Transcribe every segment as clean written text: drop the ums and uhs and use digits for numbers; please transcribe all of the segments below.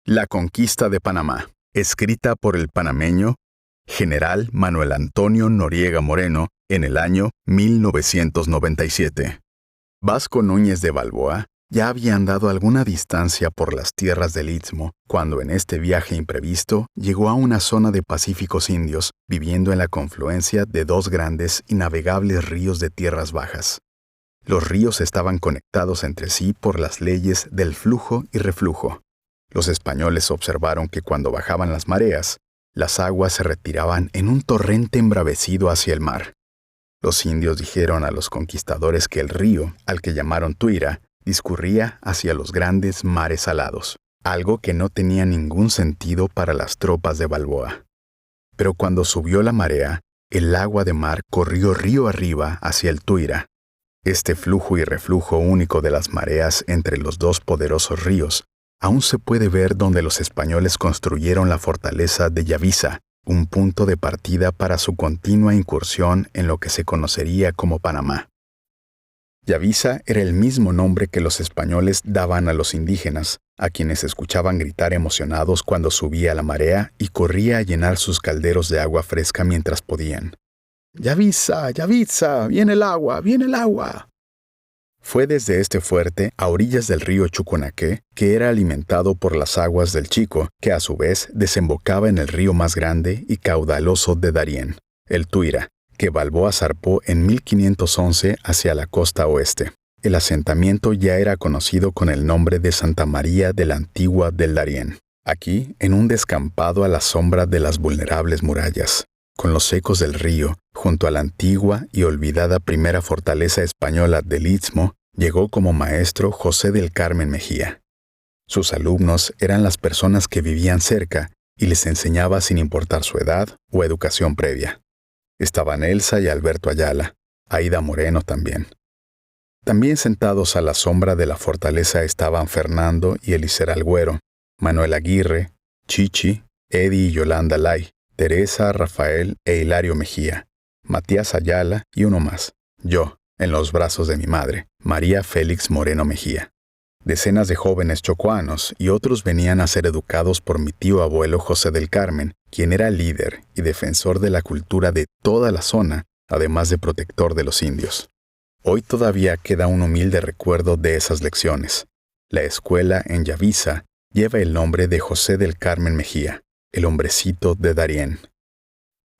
La conquista de Panamá, escrita por el panameño General Manuel Antonio Noriega Moreno en el año 1997. Vasco Núñez de Balboa ya había andado alguna distancia por las tierras del Istmo cuando en este viaje imprevisto llegó a una zona de pacíficos indios viviendo en la confluencia de dos grandes y navegables ríos de tierras bajas. Los ríos estaban conectados entre sí por las leyes del flujo y reflujo. Los españoles observaron que cuando bajaban las mareas, las aguas se retiraban en un torrente embravecido hacia el mar. Los indios dijeron a los conquistadores que el río, al que llamaron Tuira, discurría hacia los grandes mares salados, algo que no tenía ningún sentido para las tropas de Balboa. Pero cuando subió la marea, el agua de mar corrió río arriba hacia el Tuira. Este flujo y reflujo único de las mareas entre los dos poderosos ríos aún se puede ver donde los españoles construyeron la fortaleza de Yavisa, un punto de partida para su continua incursión en lo que se conocería como Panamá. Yavisa era el mismo nombre que los españoles daban a los indígenas, a quienes escuchaban gritar emocionados cuando subía la marea y corría a llenar sus calderos de agua fresca mientras podían. ¡Yavisa, Yavisa! ¡Viene el agua, viene el agua! Fue desde este fuerte, a orillas del río Chucunaque, que era alimentado por las aguas del Chico, que a su vez desembocaba en el río más grande y caudaloso de Darién, el Tuira, que Balboa zarpó en 1511 hacia la costa oeste. El asentamiento ya era conocido con el nombre de Santa María de la Antigua del Darién. Aquí, en un descampado a la sombra de las vulnerables murallas, con los ecos del río, junto a la antigua y olvidada primera fortaleza española del Istmo, llegó como maestro José del Carmen Mejía. Sus alumnos eran las personas que vivían cerca y les enseñaba sin importar su edad o educación previa. Estaban Elsa y Alberto Ayala, Aida Moreno también. También sentados a la sombra de la fortaleza estaban Fernando y Elicer Alguero, Manuel Aguirre, Chichi, Eddie y Yolanda Lay, Teresa, Rafael e Hilario Mejía, Matías Ayala y uno más, yo, en los brazos de mi madre, María Félix Moreno Mejía. Decenas de jóvenes chocuanos y otros venían a ser educados por mi tío abuelo José del Carmen, quien era líder y defensor de la cultura de toda la zona, además de protector de los indios. Hoy todavía queda un humilde recuerdo de esas lecciones. La escuela en Yavisa lleva el nombre de José del Carmen Mejía, el hombrecito de Darién.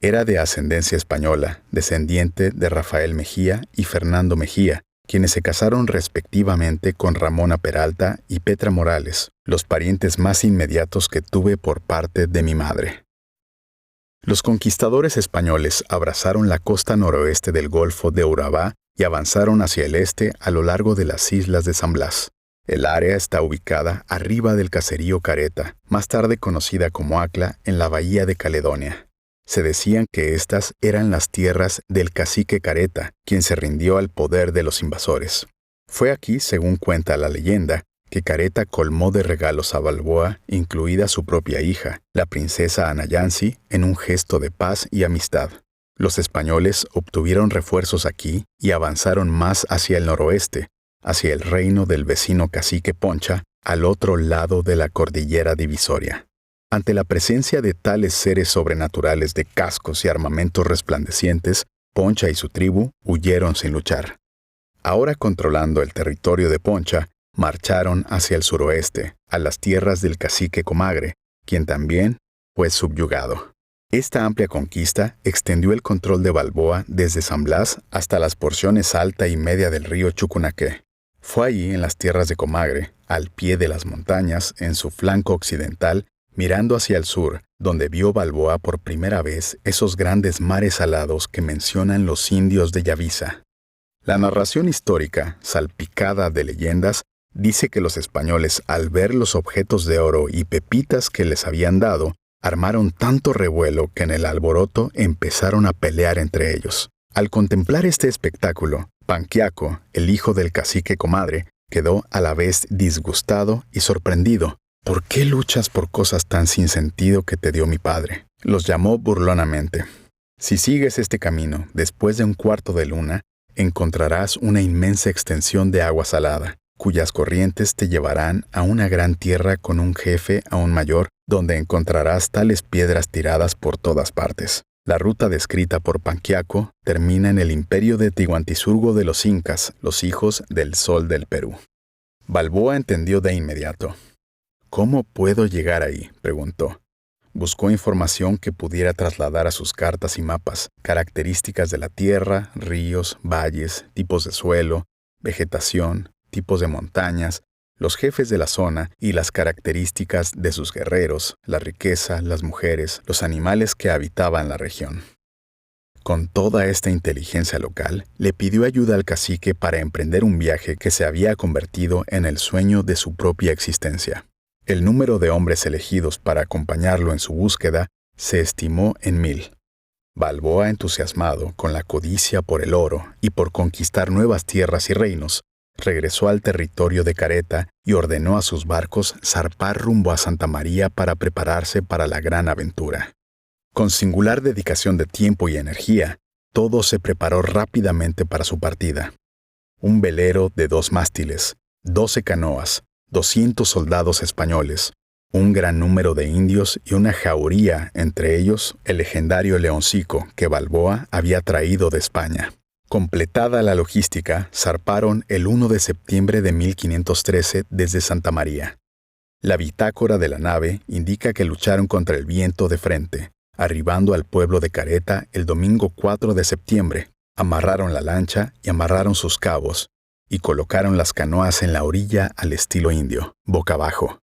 Era de ascendencia española, descendiente de Rafael Mejía y Fernando Mejía, quienes se casaron respectivamente con Ramona Peralta y Petra Morales, los parientes más inmediatos que tuve por parte de mi madre. Los conquistadores españoles abrazaron la costa noroeste del Golfo de Urabá y avanzaron hacia el este a lo largo de las islas de San Blas. El área está ubicada arriba del caserío Careta, más tarde conocida como Acla, en la bahía de Caledonia. Se decían que estas eran las tierras del cacique Careta, quien se rindió al poder de los invasores. Fue aquí, según cuenta la leyenda, que Careta colmó de regalos a Balboa, incluida su propia hija, la princesa Anayansi, en un gesto de paz y amistad. Los españoles obtuvieron refuerzos aquí y avanzaron más hacia el noroeste, hacia el reino del vecino cacique Poncha, al otro lado de la cordillera divisoria. Ante la presencia de tales seres sobrenaturales de cascos y armamentos resplandecientes, Poncha y su tribu huyeron sin luchar. Ahora controlando el territorio de Poncha, marcharon hacia el suroeste, a las tierras del cacique Comagre, quien también fue subyugado. Esta amplia conquista extendió el control de Balboa desde San Blas hasta las porciones alta y media del río Chucunaque. Fue allí, en las tierras de Comagre, al pie de las montañas, en su flanco occidental, mirando hacia el sur, donde vio Balboa por primera vez esos grandes mares salados que mencionan los indios de Yavisa. La narración histórica, salpicada de leyendas, dice que los españoles, al ver los objetos de oro y pepitas que les habían dado, armaron tanto revuelo que en el alboroto empezaron a pelear entre ellos. Al contemplar este espectáculo, Panquiaco, el hijo del cacique Comadre, quedó a la vez disgustado y sorprendido. ¿Por qué luchas por cosas tan sin sentido que te dio mi padre? Los llamó burlonamente. Si sigues este camino, después de un cuarto de luna, encontrarás una inmensa extensión de agua salada, cuyas corrientes te llevarán a una gran tierra con un jefe aún mayor, donde encontrarás tales piedras tiradas por todas partes. La ruta descrita por Panquiaco termina en el imperio de Tihuantisurgo de los Incas, los hijos del Sol del Perú. Balboa entendió de inmediato. ¿Cómo puedo llegar ahí?, preguntó. Buscó información que pudiera trasladar a sus cartas y mapas, características de la tierra, ríos, valles, tipos de suelo, vegetación, tipos de montañas, los jefes de la zona y las características de sus guerreros, la riqueza, las mujeres, los animales que habitaban la región. Con toda esta inteligencia local, le pidió ayuda al cacique para emprender un viaje que se había convertido en el sueño de su propia existencia. El número de hombres elegidos para acompañarlo en su búsqueda se estimó en 1000. Balboa, entusiasmado con la codicia por el oro y por conquistar nuevas tierras y reinos, regresó al territorio de Careta y ordenó a sus barcos zarpar rumbo a Santa María para prepararse para la gran aventura. Con singular dedicación de tiempo y energía, todo se preparó rápidamente para su partida. Un velero de 2 mástiles, 12 canoas, 200 soldados españoles, un gran número de indios y una jauría, entre ellos el legendario leoncico que Balboa había traído de España. Completada la logística, zarparon el 1 de septiembre de 1513 desde Santa María. La bitácora de la nave indica que lucharon contra el viento de frente, arribando al pueblo de Careta el domingo 4 de septiembre. Amarraron la lancha y amarraron sus cabos, y colocaron las canoas en la orilla al estilo indio, boca abajo.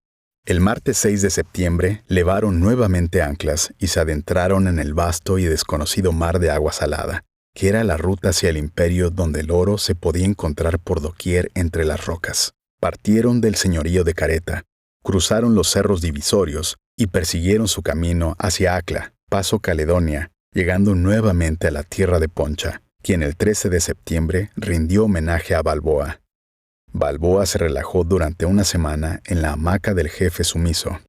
El martes 6 de septiembre levaron nuevamente anclas y se adentraron en el vasto y desconocido mar de agua salada, que era la ruta hacia el imperio donde el oro se podía encontrar por doquier entre las rocas. Partieron del señorío de Careta, cruzaron los cerros divisorios y persiguieron su camino hacia Acla, Paso Caledonia, llegando nuevamente a la tierra de Poncha, quien el 13 de septiembre rindió homenaje a Balboa. Balboa se relajó durante una semana en la hamaca del jefe sumiso.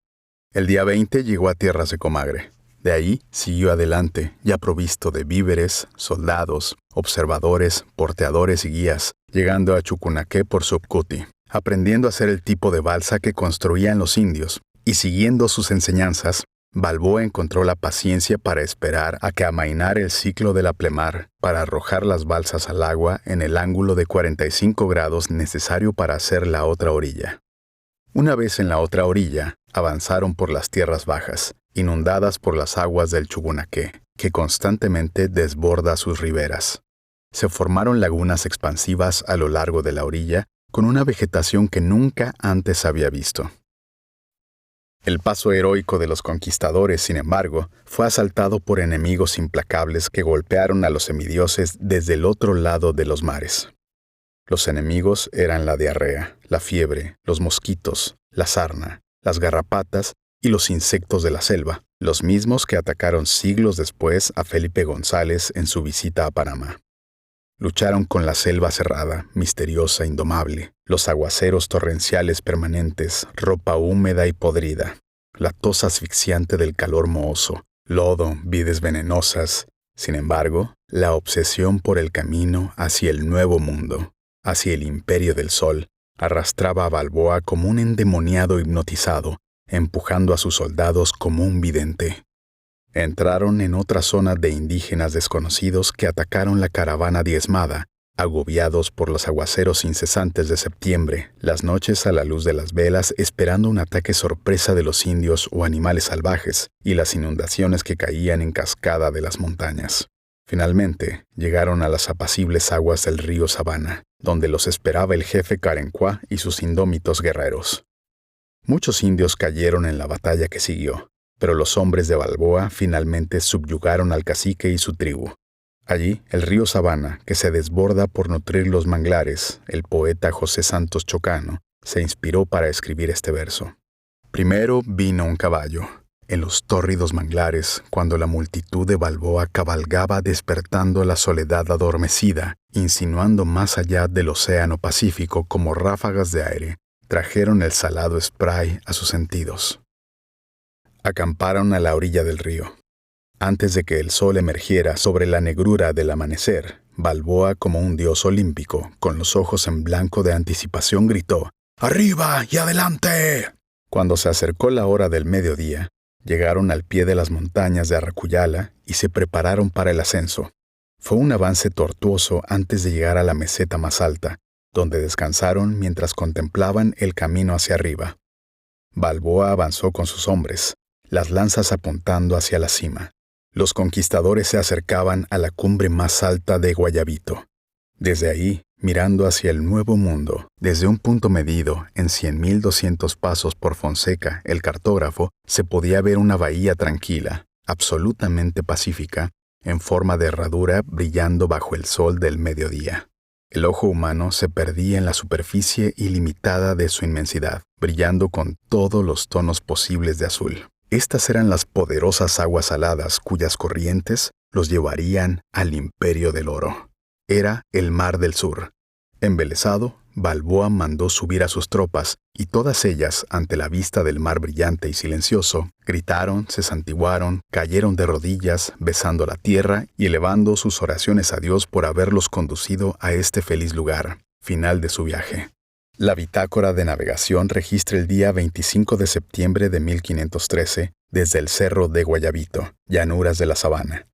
El día 20 llegó a tierras de Comagre. De ahí siguió adelante, ya provisto de víveres, soldados, observadores, porteadores y guías, llegando a Chucunaqué por Subcuti, aprendiendo a hacer el tipo de balsa que construían los indios, y siguiendo sus enseñanzas, Balboa encontró la paciencia para esperar a que amainara el ciclo de la plemar para arrojar las balsas al agua en el ángulo de 45 grados necesario para hacer la otra orilla. Una vez en la otra orilla, avanzaron por las tierras bajas, inundadas por las aguas del Chugunaqué, que constantemente desborda sus riberas. Se formaron lagunas expansivas a lo largo de la orilla, con una vegetación que nunca antes había visto. El paso heroico de los conquistadores, sin embargo, fue asaltado por enemigos implacables que golpearon a los semidioses desde el otro lado de los mares. Los enemigos eran la diarrea, la fiebre, los mosquitos, la sarna, las garrapatas y los insectos de la selva, los mismos que atacaron siglos después a Felipe González en su visita a Panamá. Lucharon con la selva cerrada, misteriosa, indomable, los aguaceros torrenciales permanentes, ropa húmeda y podrida, la tos asfixiante del calor mohoso, lodo, vides venenosas. Sin embargo, la obsesión por el camino hacia el nuevo mundo, hacia el imperio del sol, arrastraba a Balboa como un endemoniado hipnotizado, empujando a sus soldados como un vidente. Entraron en otra zona de indígenas desconocidos que atacaron la caravana diezmada, agobiados por los aguaceros incesantes de septiembre, las noches a la luz de las velas esperando un ataque sorpresa de los indios o animales salvajes, y las inundaciones que caían en cascada de las montañas. Finalmente, llegaron a las apacibles aguas del río Sabana, donde los esperaba el jefe Carencuá y sus indómitos guerreros. Muchos indios cayeron en la batalla que siguió, pero los hombres de Balboa finalmente subyugaron al cacique y su tribu. Allí, el río Sabana, que se desborda por nutrir los manglares, el poeta José Santos Chocano, se inspiró para escribir este verso. Primero vino un caballo, en los tórridos manglares, cuando la multitud de Balboa cabalgaba despertando la soledad adormecida, insinuando más allá del océano Pacífico como ráfagas de aire, trajeron el salado spray a sus sentidos. Acamparon a la orilla del río. Antes de que el sol emergiera sobre la negrura del amanecer, Balboa, como un dios olímpico, con los ojos en blanco de anticipación, gritó: ¡Arriba y adelante! Cuando se acercó la hora del mediodía, llegaron al pie de las montañas de Arracuyala y se prepararon para el ascenso. Fue un avance tortuoso antes de llegar a la meseta más alta, donde descansaron mientras contemplaban el camino hacia arriba. Balboa avanzó con sus hombres, las lanzas apuntando hacia la cima. Los conquistadores se acercaban a la cumbre más alta de Guayabito. Desde ahí, mirando hacia el Nuevo Mundo, desde un punto medido en 100.200 pasos por Fonseca, el cartógrafo, se podía ver una bahía tranquila, absolutamente pacífica, en forma de herradura brillando bajo el sol del mediodía. El ojo humano se perdía en la superficie ilimitada de su inmensidad, brillando con todos los tonos posibles de azul. Estas eran las poderosas aguas saladas cuyas corrientes los llevarían al imperio del oro. Era el Mar del Sur. Embelesado, Balboa mandó subir a sus tropas, y todas ellas, ante la vista del mar brillante y silencioso, gritaron, se santiguaron, cayeron de rodillas, besando la tierra y elevando sus oraciones a Dios por haberlos conducido a este feliz lugar, final de su viaje. La bitácora de navegación registra el día 25 de septiembre de 1513 desde el cerro de Guayabito, llanuras de la Sabana.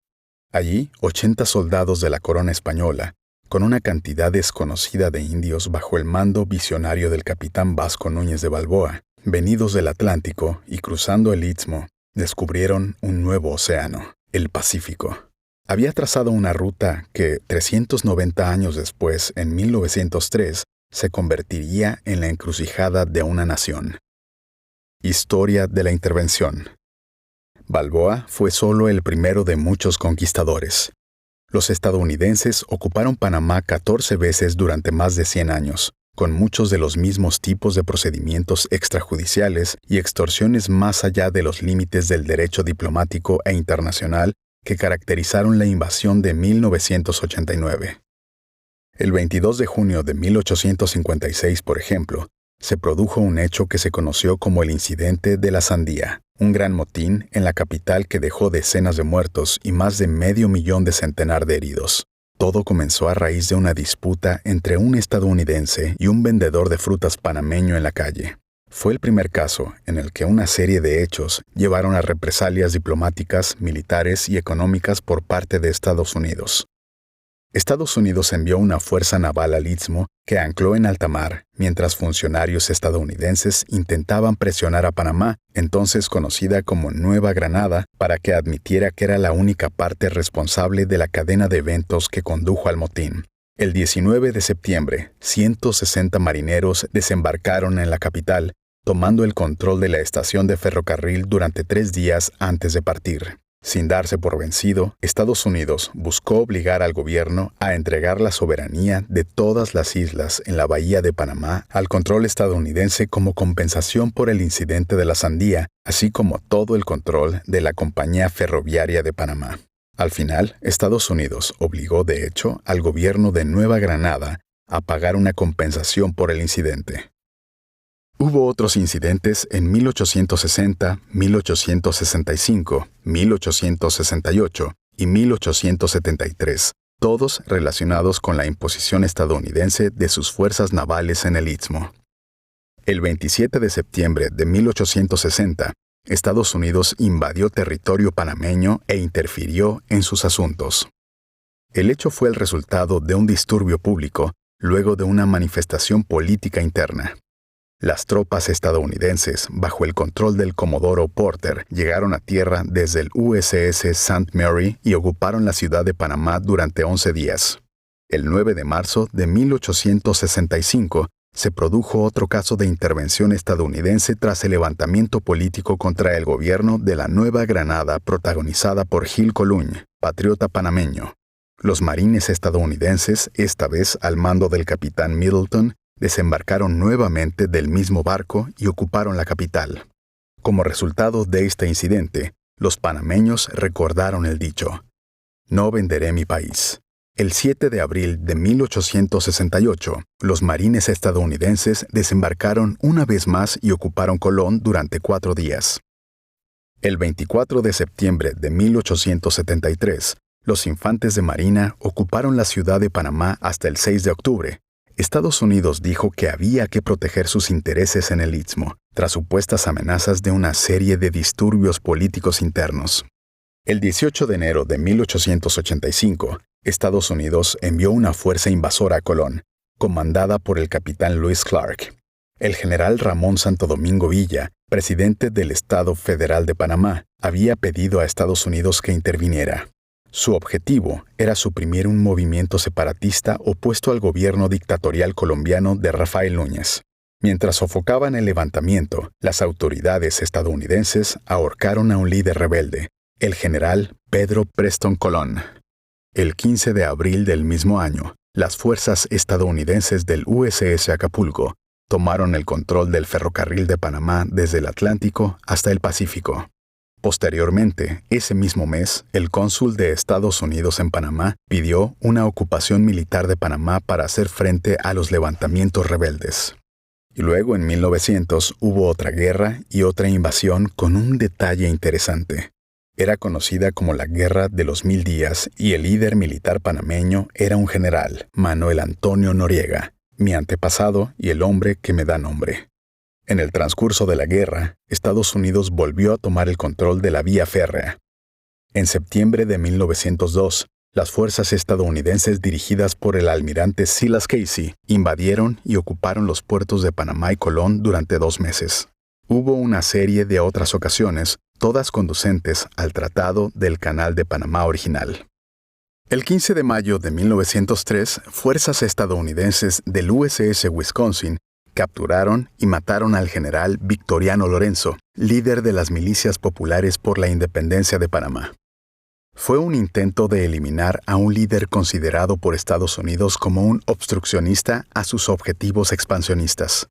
Allí, 80 soldados de la corona española, con una cantidad desconocida de indios bajo el mando visionario del capitán Vasco Núñez de Balboa, venidos del Atlántico y cruzando el Istmo, descubrieron un nuevo océano, el Pacífico. Había trazado una ruta que, 390 años después, en 1903, se convertiría en la encrucijada de una nación. Historia de la intervención. Balboa fue solo el primero de muchos conquistadores. Los estadounidenses ocuparon Panamá 14 veces durante más de 100 años, con muchos de los mismos tipos de procedimientos extrajudiciales y extorsiones más allá de los límites del derecho diplomático e internacional que caracterizaron la invasión de 1989. El 22 de junio de 1856, por ejemplo, se produjo un hecho que se conoció como el Incidente de la Sandía, un gran motín en la capital que dejó decenas de muertos y más de 500.000 de centenar de heridos. Todo comenzó a raíz de una disputa entre un estadounidense y un vendedor de frutas panameño en la calle. Fue el primer caso en el que una serie de hechos llevaron a represalias diplomáticas, militares y económicas por parte de Estados Unidos. Estados Unidos envió una fuerza naval al Istmo que ancló en alta mar, mientras funcionarios estadounidenses intentaban presionar a Panamá, entonces conocida como Nueva Granada, para que admitiera que era la única parte responsable de la cadena de eventos que condujo al motín. El 19 de septiembre, 160 marineros desembarcaron en la capital, tomando el control de la estación de ferrocarril durante 3 días antes de partir. Sin darse por vencido, Estados Unidos buscó obligar al gobierno a entregar la soberanía de todas las islas en la bahía de Panamá al control estadounidense como compensación por el incidente de la Sandía, así como todo el control de la Compañía Ferroviaria de Panamá. Al final, Estados Unidos obligó de hecho al gobierno de Nueva Granada a pagar una compensación por el incidente. Hubo otros incidentes en 1860, 1865, 1868 y 1873, todos relacionados con la imposición estadounidense de sus fuerzas navales en el Istmo. El 27 de septiembre de 1860, Estados Unidos invadió territorio panameño e interfirió en sus asuntos. El hecho fue el resultado de un disturbio público luego de una manifestación política interna. Las tropas estadounidenses, bajo el control del comodoro Porter, llegaron a tierra desde el USS St. Mary y ocuparon la ciudad de Panamá durante 11 días. El 9 de marzo de 1865 se produjo otro caso de intervención estadounidense tras el levantamiento político contra el gobierno de la Nueva Granada protagonizada por Gil Coluny, patriota panameño. Los marines estadounidenses, esta vez al mando del capitán Middleton, desembarcaron nuevamente del mismo barco y ocuparon la capital. Como resultado de este incidente, los panameños recordaron el dicho: «No venderé mi país». El 7 de abril de 1868, los marines estadounidenses desembarcaron una vez más y ocuparon Colón durante 4 días. El 24 de septiembre de 1873, Los infantes de Marina ocuparon la ciudad de Panamá hasta el 6 de octubre. Estados Unidos dijo que había que proteger sus intereses en el Istmo, tras supuestas amenazas de una serie de disturbios políticos internos. El 18 de enero de 1885, Estados Unidos envió una fuerza invasora a Colón, comandada por el capitán Lewis Clark. El general Ramón Santo Domingo Villa, presidente del Estado Federal de Panamá, había pedido a Estados Unidos que interviniera. Su objetivo era suprimir un movimiento separatista opuesto al gobierno dictatorial colombiano de Rafael Núñez. Mientras sofocaban el levantamiento, las autoridades estadounidenses ahorcaron a un líder rebelde, el general Pedro Preston Colón. El 15 de abril del mismo año, las fuerzas estadounidenses del USS Acapulco tomaron el control del ferrocarril de Panamá desde el Atlántico hasta el Pacífico. Posteriormente, ese mismo mes, el cónsul de Estados Unidos en Panamá pidió una ocupación militar de Panamá para hacer frente a los levantamientos rebeldes. Y luego, en 1900, hubo otra guerra y otra invasión con un detalle interesante. Era conocida como la Guerra de los 1000 días y el líder militar panameño era un general, Manuel Antonio Noriega, mi antepasado y el hombre que me da nombre. En el transcurso de la guerra, Estados Unidos volvió a tomar el control de la vía férrea. En septiembre de 1902, las fuerzas estadounidenses dirigidas por el almirante Silas Casey invadieron y ocuparon los puertos de Panamá y Colón durante 2 meses. Hubo una serie de otras ocasiones, todas conducentes al Tratado del Canal de Panamá original. El 15 de mayo de 1903, fuerzas estadounidenses del USS Wisconsin capturaron y mataron al general Victoriano Lorenzo, líder de las milicias populares por la independencia de Panamá. Fue un intento de eliminar a un líder considerado por Estados Unidos como un obstruccionista a sus objetivos expansionistas.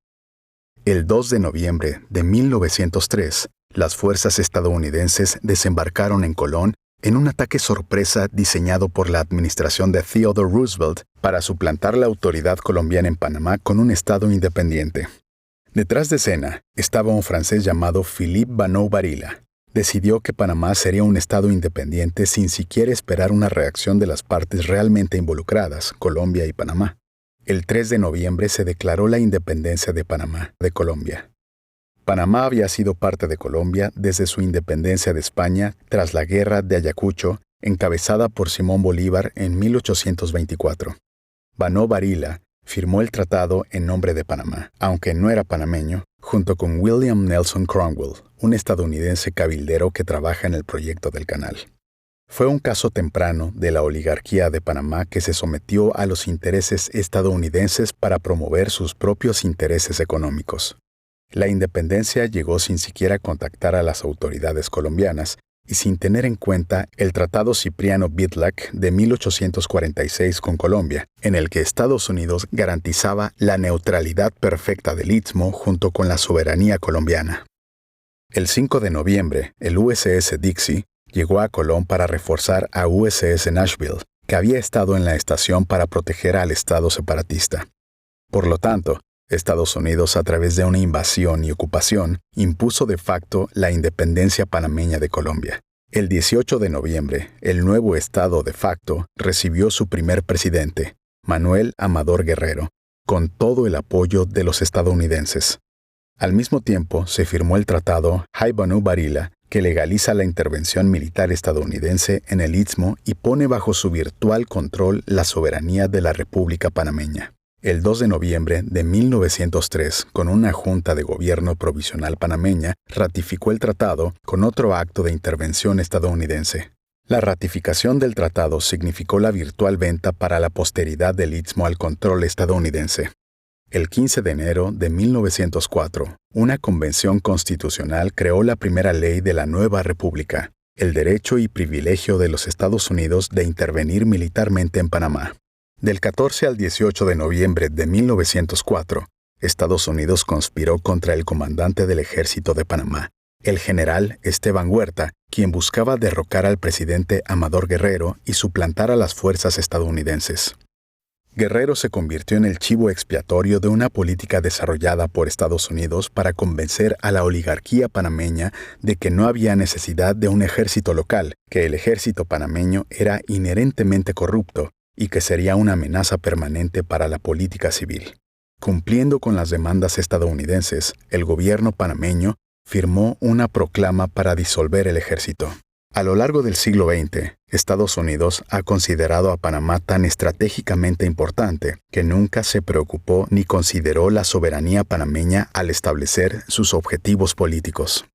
El 2 de noviembre de 1903, las fuerzas estadounidenses desembarcaron en Colón en un ataque sorpresa diseñado por la administración de Theodore Roosevelt para suplantar la autoridad colombiana en Panamá con un estado independiente. Detrás de escena estaba un francés llamado Philippe Vanneau Barilla. Decidió que Panamá sería un estado independiente sin siquiera esperar una reacción de las partes realmente involucradas, Colombia y Panamá. El 3 de noviembre se declaró la independencia de Panamá, de Colombia. Panamá había sido parte de Colombia desde su independencia de España tras la Guerra de Ayacucho, encabezada por Simón Bolívar en 1824. Vanneau Barilla firmó el tratado en nombre de Panamá, aunque no era panameño, junto con William Nelson Cromwell, un estadounidense cabildero que trabaja en el proyecto del canal. Fue un caso temprano de la oligarquía de Panamá que se sometió a los intereses estadounidenses para promover sus propios intereses económicos. La independencia llegó sin siquiera contactar a las autoridades colombianas y sin tener en cuenta el Tratado Cipriano-Bidlack de 1846 con Colombia, en el que Estados Unidos garantizaba la neutralidad perfecta del Istmo junto con la soberanía colombiana. El 5 de noviembre, el USS Dixie llegó a Colón para reforzar a USS Nashville, que había estado en la estación para proteger al Estado separatista. Por lo tanto, Estados Unidos, a través de una invasión y ocupación, impuso de facto la independencia panameña de Colombia. El 18 de noviembre, el nuevo Estado de facto recibió su primer presidente, Manuel Amador Guerrero, con todo el apoyo de los estadounidenses. Al mismo tiempo, se firmó el Tratado Vanneau Barilla, que legaliza la intervención militar estadounidense en el Istmo y pone bajo su virtual control la soberanía de la República Panameña. El 2 de noviembre de 1903, con una Junta de Gobierno Provisional Panameña, ratificó el tratado con otro acto de intervención estadounidense. La ratificación del tratado significó la virtual venta para la posteridad del Istmo al control estadounidense. El 15 de enero de 1904, una convención constitucional creó la primera ley de la nueva república, el derecho y privilegio de los Estados Unidos de intervenir militarmente en Panamá. Del 14 al 18 de noviembre de 1904, Estados Unidos conspiró contra el comandante del ejército de Panamá, el general Esteban Huerta, quien buscaba derrocar al presidente Amador Guerrero y suplantar a las fuerzas estadounidenses. Guerrero se convirtió en el chivo expiatorio de una política desarrollada por Estados Unidos para convencer a la oligarquía panameña de que no había necesidad de un ejército local, que el ejército panameño era inherentemente corrupto y que sería una amenaza permanente para la política civil. Cumpliendo con las demandas estadounidenses, el gobierno panameño firmó una proclama para disolver el ejército. A lo largo del siglo XX, Estados Unidos ha considerado a Panamá tan estratégicamente importante que nunca se preocupó ni consideró la soberanía panameña al establecer sus objetivos políticos.